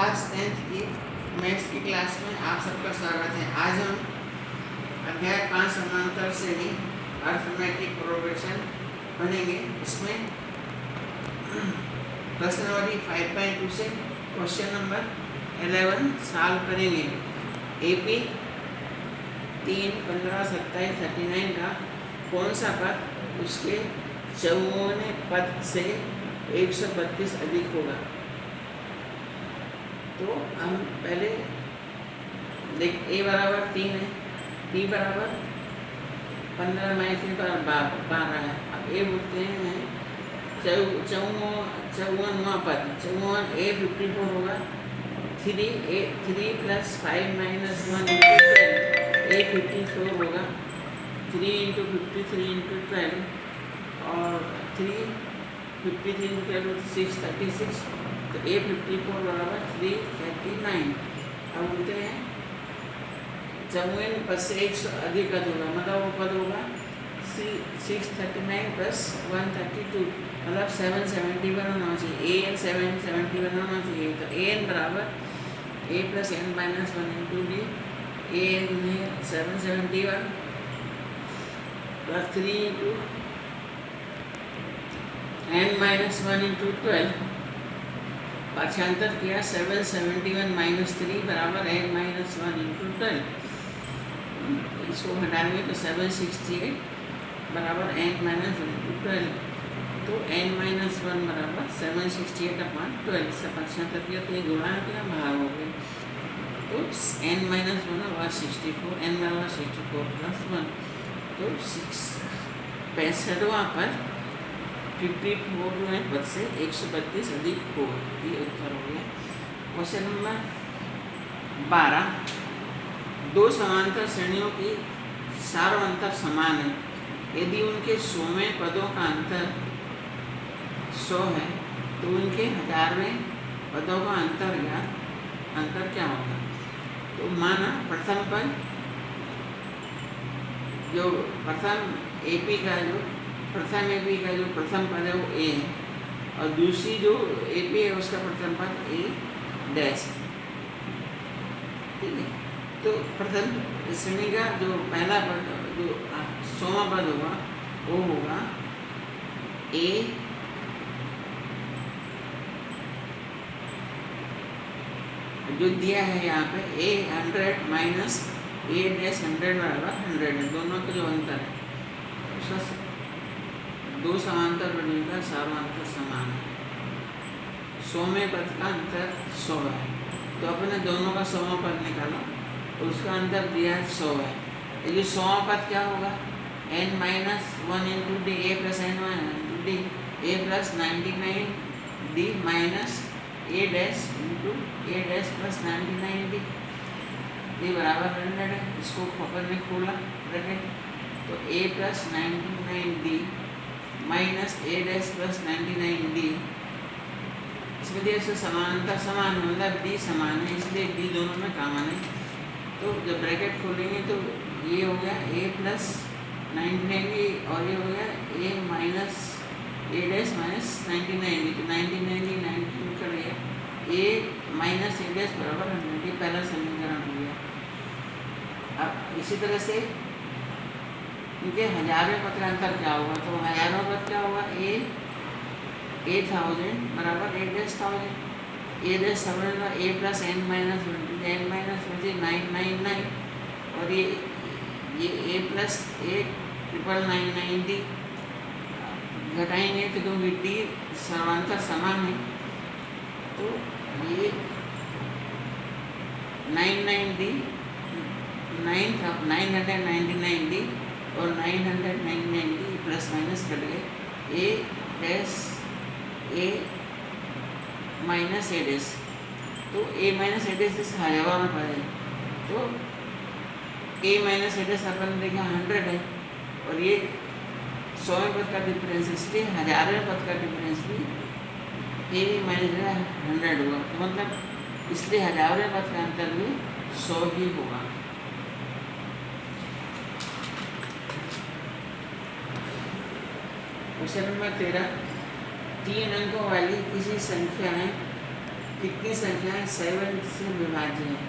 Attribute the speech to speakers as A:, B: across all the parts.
A: Class 10th की maths की class में आप सबका स्वागत है। आज हम अध्याय 5 समांतर श्रेणी अर्थमेटिक प्रोग्रेशन बनेंगे। इसमें प्रश्नावली 5.2 से क्वेश्चन नंबर 11 सॉल्व करेंगे। AP 3, 15, 27, 39 का कौन सा पद उसके 54वें पद से 132 अधिक होगा। तो हम पहले देख A बराबर 3 है, B बराबर 15 माइनस 3 12 है। अब A बोलते हैं 54वां पद, 54 A 54 होगा। 3 प्लस 5 माइनस 1 इंटू 12 A 54 होगा। 3 इंटू 53 इंटू 12 और 3 53 इंटू 12 6 36। तो A 54 बराबर 339। अब बोलते हैं 54 पद से 100 अधिक पद होगा, मतलब वो पद होगा 639 प्लस 132, मतलब 771 होना चाहिए। AN 771 होना चाहिए। तो AN बराबर A plus N minus 1 into D। AN है 771 plus 3 into N minus 1 into 12। पाठांतर किया 771 माइनस 3 बराबर N माइनस 1 इंटू 12। इसको हटाएंगे तो 768 बराबर N माइनस 1 इंटू 12। तो N माइनस 1 बराबर 768 अपॉन 12 से पाठांतर किया तो ये गुणा किया बाहर हो गए। तो N माइनस 1 बराबर 64, N बराबर 64 प्लस 1। तो 65वां पद 54वें पद से 132 अधिक होगा। ये उत्तर हो गया। क्वेश्चन नंबर 12, दो समांतर श्रेणियों की सार्वंतर समान है। यदि उनके 100वें पदों का अंतर 100 है तो उनके 1000वें पदों का अंतर क्या होगा। तो माना प्रथम पद जो प्रथम AP का जो प्रथम पद है वो A है, और दूसरी जो AP है उसका प्रथम पद A डैश है। ठीक है। तो प्रथम श्रेणी का जो पहला पद जो 100वां पद होगा वो होगा A जो दिया है यहाँ पे A 100 माइनस A डैश 100 बराबर 100 है। दोनों का जो अंतर है उसका दो समांतर बने का सार्वंतर समान है। 100वें पद का अंतर 100 है, तो अपने दोनों का 100वां पद निकाला तो उसका अंतर दिया है 100 है। ये जो 100वां पद क्या होगा N minus 1 into D A plus N into D A plus 99 D minus A dash into A dash plus 99 D। ये बराबर 100 है। इसको अपन ने खोला ब्रैकेट तो A plus 99 D minus A dash plus 99 D। इसमें दिया इसका समानता समान है, मतलब D समान है, इसलिए D दोनों में कॉमन है। तो जब ब्रैकेट खोलेंगे तो ये हो गया A प्लस 99 और ये हो गया A minus A dash minus 99 तो 99 19 कर गया। A माइनस A डैश बराबर 100। ये पहला समीकरण हो गया। अब इसी तरह से इनके 1000वें पद का अंतर क्या होगा। तो 1000वां पद क्या होगा A 1000 बराबर A डैश 1000। A डैश 1000 का A plus N minus 1 N minus 999 और ये A प्लस A 999 D घटाएंगे तो क्योंकि D समांतर समान है तो ये 99D 999 D और 999 D प्लस माइनस कट गए। A dash A minus A dash, तो A माइनस A डैश 1000वां में पद है तो A माइनस A डैश अपन देखा 100 है और ये 100वें पद का डिफरेंस, इसलिए 1000वें पद का डिफरेंस भी A माइनस 100 होगा। तो मतलब इसलिए 1000वें पद का अंतर भी 100 ही होगा। क्वेश्चन नंबर 13, 3 अंकों वाली किसी संख्या में कितनी संख्याएं 7 से विभाज्य हैं?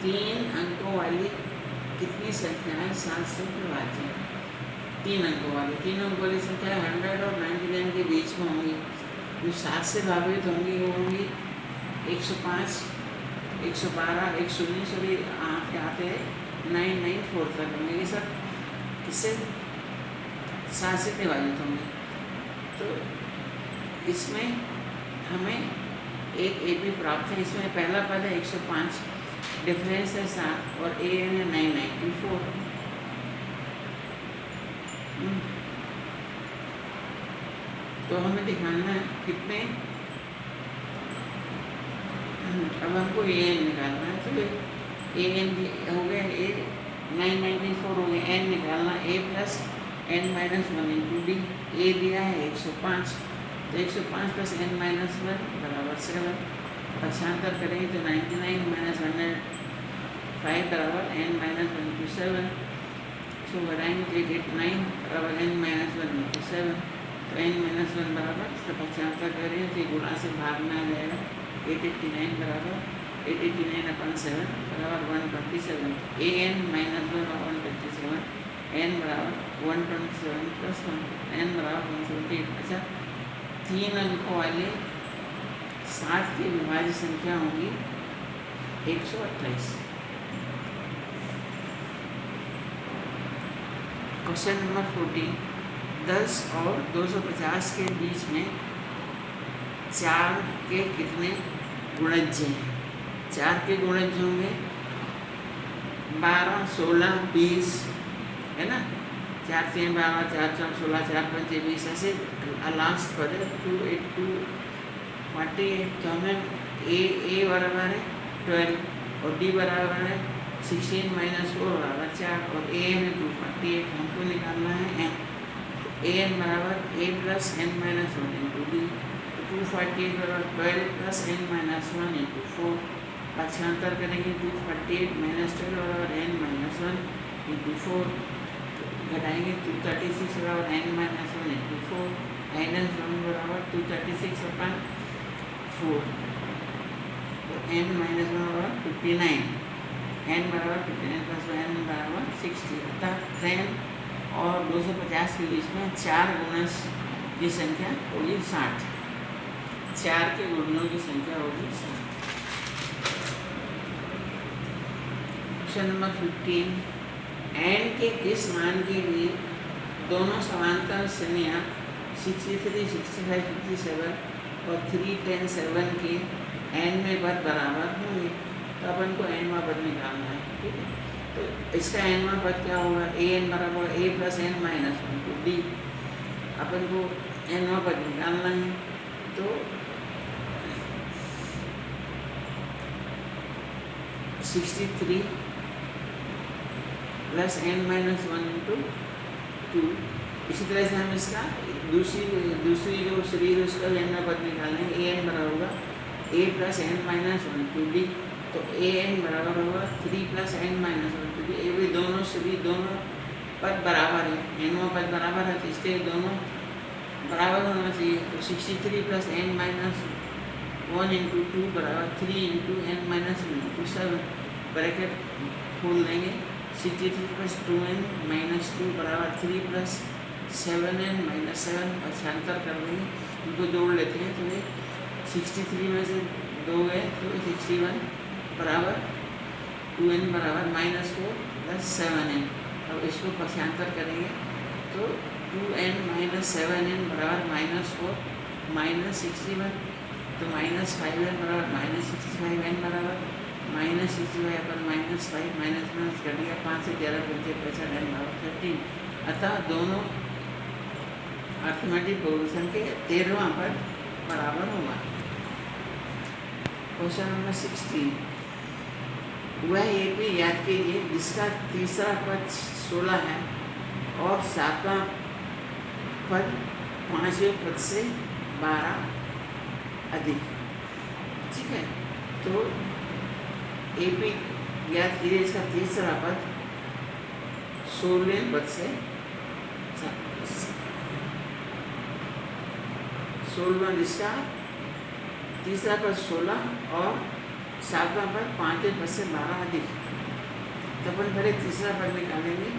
A: 3 अंकों वाली कितनी संख्याएं 7 से विभाज्य हैं? 3 अंकों वाली संख्या 100 और 99 के बीच में होंगी। जो 7 से भावित होंगी वो होंगी 105, 112, 119 और ये आते हैं 994 तक होंगे। ये सब किससे 7 से विभाजित होंगे। तो इसमें हमें एक AP प्राप्त है। इसमें पहला पद है 105, डिफरेंस है 7 और AN है 994। तो हमें दिखाना है कितने, अब हमको AN निकालना है। तो AN हो गया, A 994 हो गया, N निकालना A plus N minus 1 into D। A दिया है 105, तो 105 प्लस N माइनस 1 बराबर 7। पक्षांतर करेंगे तो 99 माइनस 105 बराबर N माइनस 1 इंटू 7। सो बढ़ाएंगे तो 889 बराबर N माइनस 1 इंटू 7। तो N माइनस 1 बराबर, तो पक्षांतर करेंगे तो गुणा से भाग में आ जाएगा। 889 बराबर 889 अपन 7 बराबर 127। AN माइनस 1 और 127, N बराबर 127 प्लस 1, N बराबर 178। अच्छा, 3 अंकों वाले 7 की विभाज्य संख्या होगी 128। क्वेश्चन नंबर 14, 10 और 250 के बीच में 4 के कितने गुणज हैं? 4 के गुणज होंगे 12, 16, 20, है ना। 4 3 12, 4 4 16, 4 5 20, ऐसे लास्ट पर है 2 8 2 48। तो हमें A बराबर है 12 और D बराबर है 16 माइनस 4 बराबर 4 और AN है 248। हमको निकालना है N। AN बराबर A plus N minus 1 into D। 248 बराबर 12 प्लस N माइनस 1 इंटू 4। पक्षांतर करेंगे 248 माइनस 12 बराबर N माइनस 1 इंटू 4। घटाएंगे 236 बराबर N माइनस 1 इंटू 4। -1 बराबर 236 अपन 4। तो N माइनस 1 बराबर 59। N बराबर 59 प्लस N बराबर 60। अर्थात 10 और 250 के बीच में 4 गुणज की संख्या होगी 60। 4 के गुणनों की संख्या होगी 60। क्वेश्चन नंबर 15, N के किस मान के लिए दोनों समांतर श्रेणियाँ 63, 65, 57 और 3, 10, 7 के N में पद बराबर होंगे। तो अपन को Nवां पद निकालना है, ठीक है। तो इसका Nवां पद क्या होगा? AN बराबर A plus N minus 1 to D। अपन को Nवां पद निकालना है। तो 63 प्लस N माइनस 1 इंटू 2। इसी तरह से हम इसका दूसरी जो सीरीज उसका Nवां पद निकालना है। AN बराबर होगा A plus N minus 1 to D। तो AN बराबर होगा 3 plus N minus 1 to D। ये भी दोनों पद बराबर है, Nवां पद बराबर है, तो इसलिए दोनों बराबर होना चाहिए। तो 63 प्लस N माइनस 1 इंटू 2 बराबर 3 into N minus 1 into 7। Bracket खोल देंगे। 63 प्लस 2N माइनस 2 बराबर 3 प्लस 7N माइनस 7। पक्षांतर कर देंगे, इनको जोड़ लेते हैं। तो ये 63 में से 2 गए तो 61 बराबर 2N बराबर माइनस 4 प्लस 7N। अब इसको पक्षांतर करेंगे तो 2N माइनस 7N बराबर माइनस 4 माइनस 61। तो माइनस 5N बराबर माइनस 65N बराबर माइनस 65 पर माइनस 5 माइनस माइनस कर दिया। 5 से 11 बचे 65 N बराबर 13। अतः दोनों अर्थमेटिक बहुवचन के 13वां पद बराबर होगा। क्वेश्चन नंबर 16, वह AP याद कीजिए जिसका तीसरा पद 16 है और 7वां पद 5वें पद से 12 अधिक, ठीक है। तो AP याद कीजिए इसका तीसरा पद 16वें पद से 16वां जिसका तीसरा पद 16 और सातवां पद 5 से 12 अधिक। तो अपन पहले तीसरा पद निकालेंगे।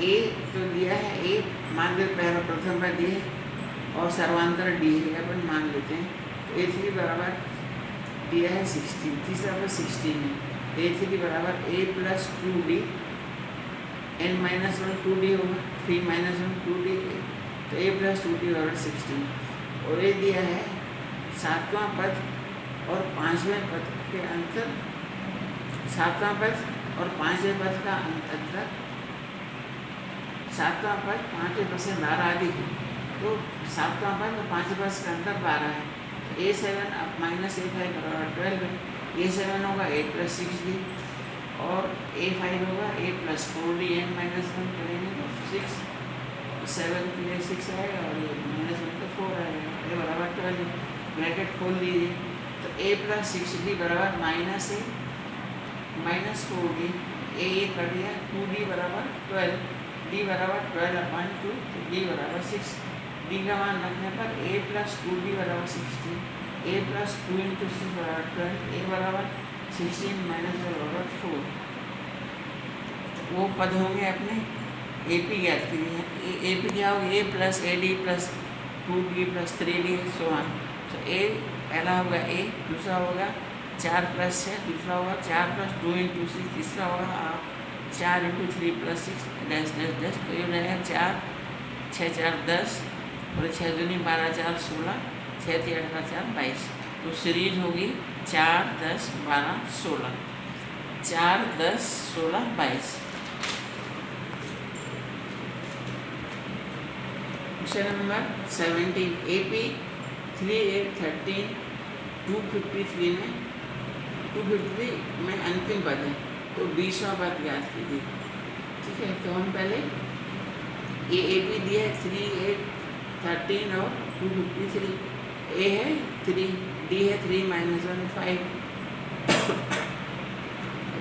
A: ए तो दिया है, ए मान लो पहला प्रथम पद दिए और सर्वांतर डी है, अपन मान लेते हैं। तो A3 बराबर दिया है 16, तीसरा पद 16 है। A3 बराबर A plus 2D n-1 2D होगा, 3 - 1 2D, तो A प्लस 2D बराबर 16। और ये दिया है सातवां पद और पाँचवें पद के अंतर, सातवां पद और पाँचवें पद का अंतर, सातवां पद 5 से 12 अधिक है, तो सातवां पद और पाँचवें पद का अंतर 12 है। तो A7 अब माइनस A5 बराबर 12 है। A7 होगा 8 + 6D और A5 होगा 8 + 4D n-1 करेंगे तो 6, 7 के लिए 6 आएगा और ये -1 तो 4 आएगा, ये बराबर 12 है। ब्रैकेट खोल दीजिए, तो A + 6D बराबर -4D, A कट गया, 2D बराबर 12, D बराबर 12/2, तो D बराबर 6। D का मान रखने पर A + 2D बराबर 16, A + 2 × 6 बराबर 12, A बराबर 16 - 12 बराबर 4। वो पद होंगे अपने AP ज्ञात कीजिए। AP क्या होगा, A + AD + 2D + 3D so on। तो A पहला होगा A, दूसरा होगा 4 + 6, दूसरा होगा 4 + 2 × 6, तीसरा होगा 4 × 3 + 6 डैश डैश डैश। तो ये रहेगा 4 × 6 = 4 = 10 और 6 × 2 = 12 = 4 = 16, 6 × 3 = 8 = 4 = 22। तो सीरीज होगी 4 × 10 = 12 = 16, 4 × 10 = 16 = 22। क्वेश्चन नंबर 17, AP 3, 8, 13, 253 में अंतिम पद है, तो 20वां पद ज्ञात कीजिए। ठीक है, तो हम पहले AP दिया है 3, 8, 13 और 253। A है 3, D है 3 - 1 5।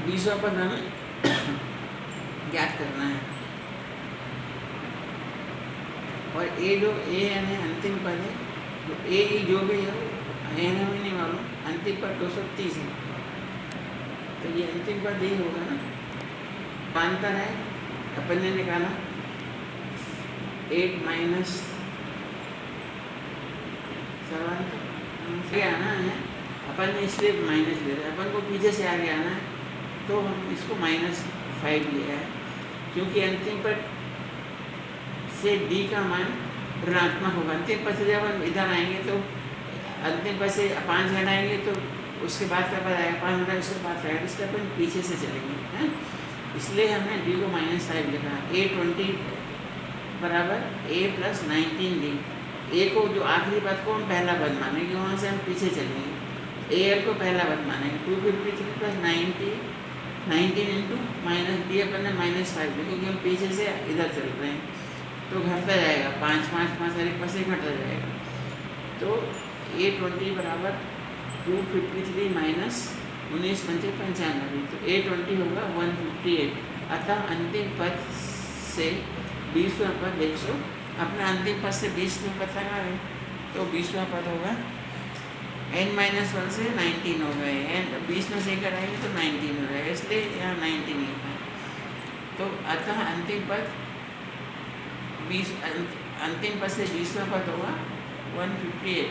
A: 20वां पद हमें ज्ञात करना है। और A जो A यानी अंतिम पद है, तो A जो भी है हमें नहीं मालूम, अंतिम पद 230 है, तो ये अंतिम पद यही होगा ना। अंतर है अपन ने निकाला 8 माइनस सर्वांतर आना है, अपन ने इसलिए माइनस ले रहा है, अपन को पीछे से आगे आना है, तो हम इसको -5 लिया है, क्योंकि अंतिम पद से D का मान ऋणात्मक होगा। अंतिम पद से जब हम इधर आएंगे तो अंतिम पद से 5 घटाएंगे तो उसके बाद का पद आएगा, 5 घटाएंगे उसके बाद आएगा, इसलिए अपन पीछे से चलेंगे हैं, इसलिए हमने D को -5 लिखा। A20 बराबर A + 19D। A को जो आखिरी पद को हम पहला पद मानेंगे, वहाँ से हम पीछे चलेंगे, AL को पहला पद मानेंगे। 253 + 19 × -D अपन ने -5 लिखा, क्योंकि हम पीछे से इधर चल रहे हैं, तो घटता जाएगा, 5 5 5 हर एक पास से घटता जाएगा। तो A20 बराबर 253 - 19 × 95, तो A20 होगा 158। अतः अंतिम पद से 20वां पद 100, अपना अंतिम पद से 20वां पद तक आ गए, तो 20वां पद होगा n-1 से 19 हो गए, एंड 20 में से एक कराएंगे तो 19 हो जाएगा, इसलिए यहाँ 19 लिखा है। तो अतः अंतिम पद 20, अंतिम पद से 20वां पद होगा 158।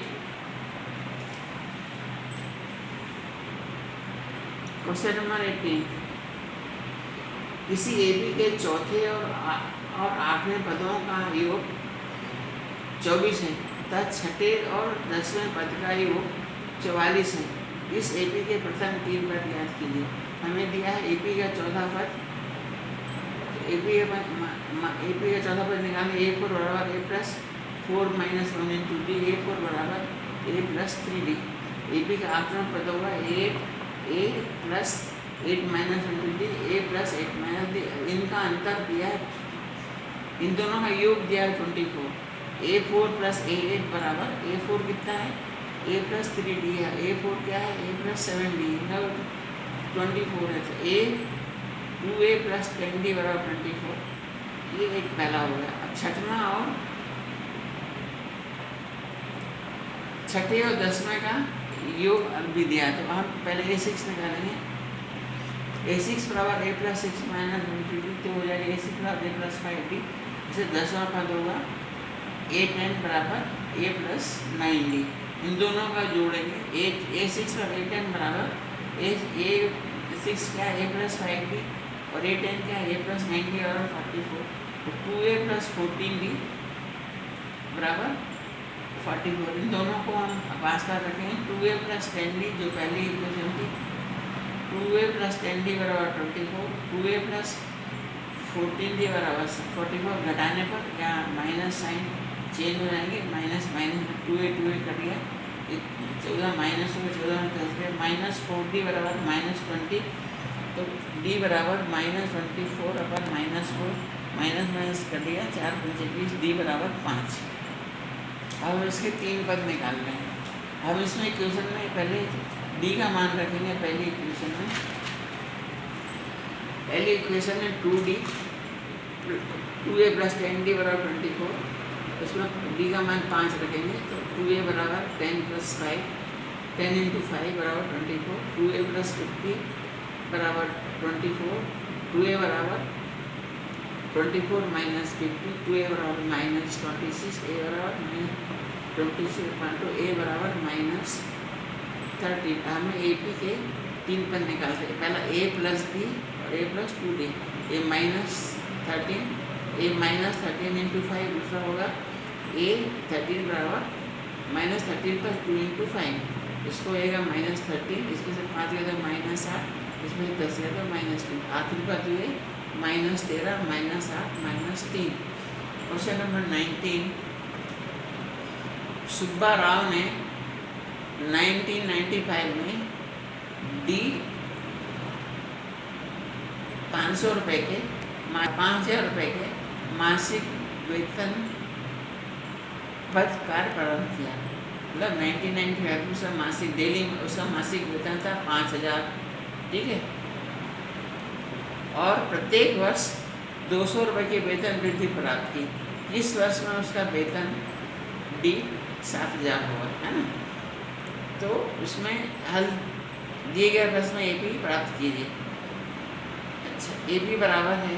A: क्वेश्चन नंबर 18, किसी AB के चौथे और 8वें पदों का योग 24 है तथा छठे और 10वें पद का योग 44 है। इस AP के प्रथम 3 पद ज्ञात कीजिए। हमें दिया है AP का चौथा पद, AP का चौथा पद निकालें। A4 बराबर A + 4 - 1 × D, A4 बराबर A + 3D। AP का 8वां पद होगा A + 8 - 1 × D, A + 8 - D। इनका अंतर दिया है, इन दोनों का योग दिया है 24। A4 + A8 बराबर, A4 कितना है, A + 3D है, A4 क्या है, A + 7D है, 24 है, तो A 2A + 10D बराबर 24। ये एक पहला हो गया। अब छठवां और 10वें का योग भी दिया है, तो हम पहले A6 निकालेंगे। A6 बराबर A प्लस 6 माइनस 20D, तो हो जाएगा A6 बराबर A प्लस 5D। इसे 10 और 5 होगा A10 बराबर A प्लस 9D। इन दोनों का जोड़ेंगे। A6 और A10 बराबर A6 क्या है A प्लस 5D और A10 क्या है A प्लस 9D और 44। तो 2A प्लस 14D बराबर 44। इन दोनों को हम पास कर रखेंगे। 2A प्लस 10D जो पहली इक्वेशन थी, 2A प्लस 10D बराबर 24, 2A प्लस 14D बराबर 44। घटाने पर यहाँ माइनस साइन चेंज हो जाएंगे, माइनस माइनस में 2A कट गया, 14 माइनस हो गया, 14 में 10 गया, माइनस 4D बराबर माइनस 20। तो D बराबर माइनस 24 अपन माइनस 4 माइनस माइनस कर दिया, 4 5 20, D बराबर 5। अब इसके 3 पद निकाल रहे हैं। अब इसमें इक्वेशन में पहले D का मान रखेंगे। पहली इक्वेशन में 2A प्लस 10D बराबर 24, उसमें D का मान 5 रखेंगे। तो 2A बराबर 10 प्लस 5, 10 इंटू 5 बराबर 24, 2A प्लस 50 बराबर 24, 2A बराबर 24 माइनस 50, 2A बराबर माइनस 26, A बराबर माइनस 26 A बराबर माइनस 30। हमें AP के 3 पद निकालते हैं। पहला A प्लस D और A plus 2D। A minus 13, A minus 13 into 5, दूसरा होगा A 13 बराबर माइनस 13 प्लस 2 इंटू 5, इसको होगा माइनस 13, इसमें से 5 गया तो माइनस 8, इसमें से 10 गया तो माइनस 2। आखिरी बात ये minus 13 minus 8 minus 3। Question number 19। Subba Rao ने 1995 में D 500 रुपये के 5000 रुपये के मासिक वेतन पद कार्य प्रारंभ किया। मतलब 1995 में उसका मासिक डेली उसका मासिक वेतन था 5000, ठीक है। और प्रत्येक वर्ष 200 रुपये की वेतन वृद्धि प्राप्त की। इस वर्ष में उसका वेतन D 7000 होगा, है ना। तो उसमें हल दिए गए प्रश्न में AP प्राप्त कीजिए। अच्छा, AP बराबर है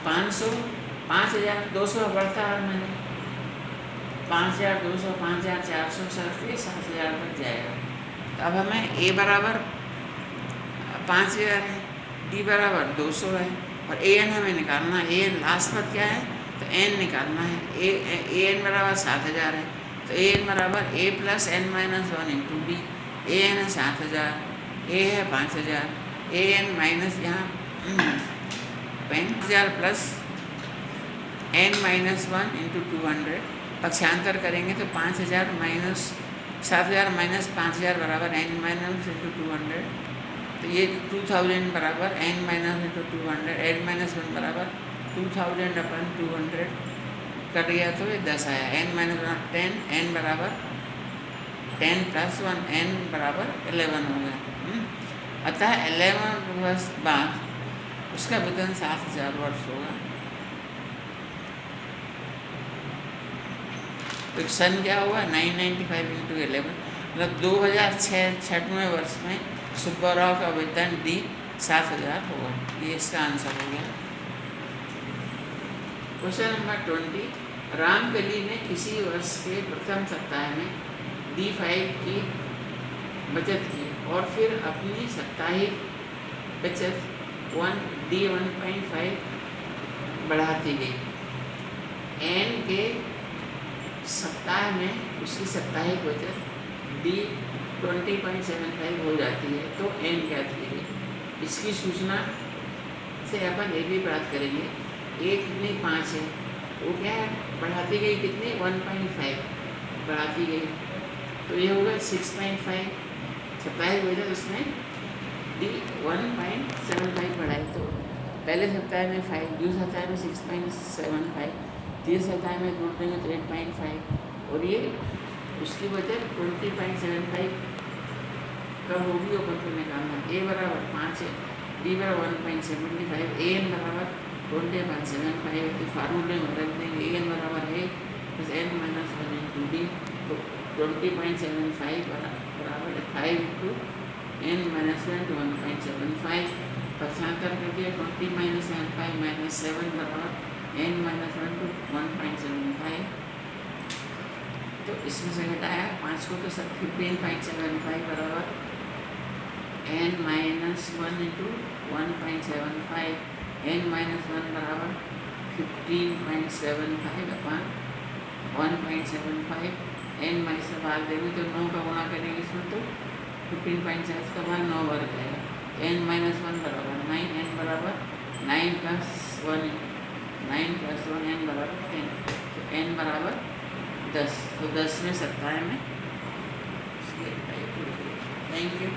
A: 500, 5200 बढ़ता है मैंने 5200, 5400 से 7000 तक जाएगा। तो अब हमें A बराबर 5000 है, D बराबर 200 है और AN हमें निकालना है। AN लास्ट पद क्या है तो N निकालना है। AN बराबर 7000 है, तो AN बराबर A plus N minus 1 into D। AN है 7000, A है 5000, AN माइनस यहाँ 5000 प्लस N माइनस 1 इंटू 200। पक्षांतर करेंगे तो 5000 माइनस 7000 माइनस 5000 बराबर N माइनस इंटू 200। तो ये 2000 बराबर N minus into 200, N minus 1 बराबर 2000 अपन 200 कट गया तो ये 10 आया। N माइनस 1 10, N बराबर 10 प्लस 1, N बराबर 11 हो गया। अतः 11 वर्ष बाद उसका वेतन 7000 वर्ष होगा। तो सन क्या हुआ 995 इंटू 11, मतलब 2006 वर्ष में सुब्बा राव का वेतन D 7000 होगा। ये इसका आंसर हो गया। Question number 20। रामकली ने किसी वर्ष के प्रथम सप्ताह में D5 की बचत की और फिर अपनी साप्ताहिक बचत D 1.5 बढ़ाती गई। N के सप्ताह में उसकी साप्ताहिक बचत D 20.75 हो जाती है, तो N ज्ञात कीजिए। इसकी सूचना से अपन AB प्राप्त करेंगे। A कितनी 5 है, वो क्या है बढ़ाती गई कितनी 1.5 बढ़ाती गई, तो ये होगा 6.5 साप्ताहिक बचत उसमें D 1.75 बढ़ाई। तो पहले सप्ताह में 5, दूसरे सप्ताह में 6.75, तीसरे सप्ताह में जोड़ देंगे तो 8.5 और ये उसकी बचत 20.75 कब होगी ओपन को निकालना। A बराबर 5 है, D बराबर 1.75, AN बराबर 20.75 है। फार्मूले में रख देंगे AN बराबर है plus N minus 1 into D। तो 20.75 बराबर 5 इंटू n माइनस 1 to 1.75 पक्षांतर कर दिया 20 माइनस 75 माइनस 7 बराबर n माइनस 1 to 1.75। तो इसमें से घटाया 5 को तो सब 15.75 बराबर n minus 1 into 1.75 n minus 1 बराबर 15.75 अपन 1.75 n माइनस से भाग देंगे तो 9 का गुणा करेंगे इसमें तो 15.7 का भाग 9 बार जाएगा। n माइनस 1 बराबर 9 n बराबर 9 प्लस 1 n बराबर 10 तो n बराबर 10 तो 10 में 17 में। Thank you.